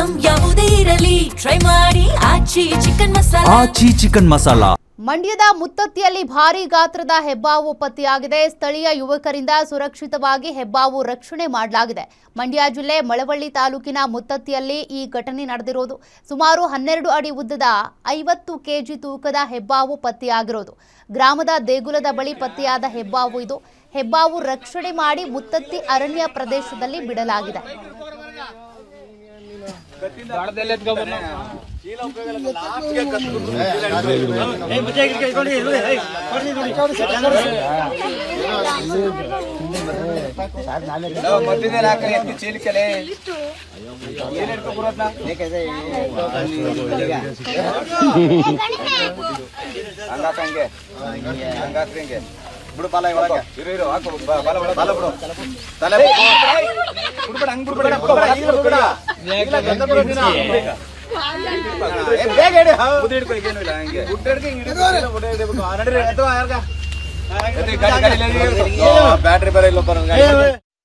Item ಯಾವುದೇ ಇರಲಿ try ಮಾಡಿ ಆಚಿ ಚಿಕನ್ ಮಸಾಲಾ. ಮಂಡ್ಯದ ಮುತ್ತತ್ತಿಯಲ್ಲಿ ಭಾರೀ ಗಾತ್ರದ ಹೆಬ್ಬಾವು ಪತ್ತೆಯಾಗಿದೆ. ಸ್ಥಳೀಯ ಯುವಕರಿಂದ ಸುರಕ್ಷಿತವಾಗಿ ಹೆಬ್ಬಾವು ರಕ್ಷಣೆ ಮಾಡಲಾಗಿದೆ. ಮಂಡ್ಯ ಜಿಲ್ಲೆ ಮಳವಳ್ಳಿ ತಾಲೂಕಿನ ಮುತ್ತತ್ತಿಯಲ್ಲಿ ಈ ಘಟನೆ ನಡೆದಿರೋದು. ಸುಮಾರು 12 ಅಡಿ ಉದ್ದದ 50 ಕೆಜಿ ತೂಕದ ಹೆಬ್ಬಾವು ಪತ್ತೆಯಾಗಿರೋದು. ಗ್ರಾಮದ ದೇಗುಲದ ಬಳಿ ಪತ್ತೆಯಾದ ಹೆಬ್ಬಾವು ಇದು. ಹೆಬ್ಬಾವು ರಕ್ಷಣೆ ಮಾಡಿ ಮುತ್ತತ್ತಿ ಅರಣ್ಯ ಪ್ರದೇಶದಲ್ಲಿ ಬಿಡಲಾಗಿದೆ. ಬಿಡು ಬಾಲ ಒಳಗೆ ಇರು ಹಾಕು ಬಾಲ ಬಾಲ ಬಿಡು ತಲೆ ಬಿಡ್ಬೇಡ ಹಂಗ್ ಬಿಡ್ಬೇಡ ಬ್ಯಾಟ್ರಿ ಬೇರೆ ಇಲ್ಲ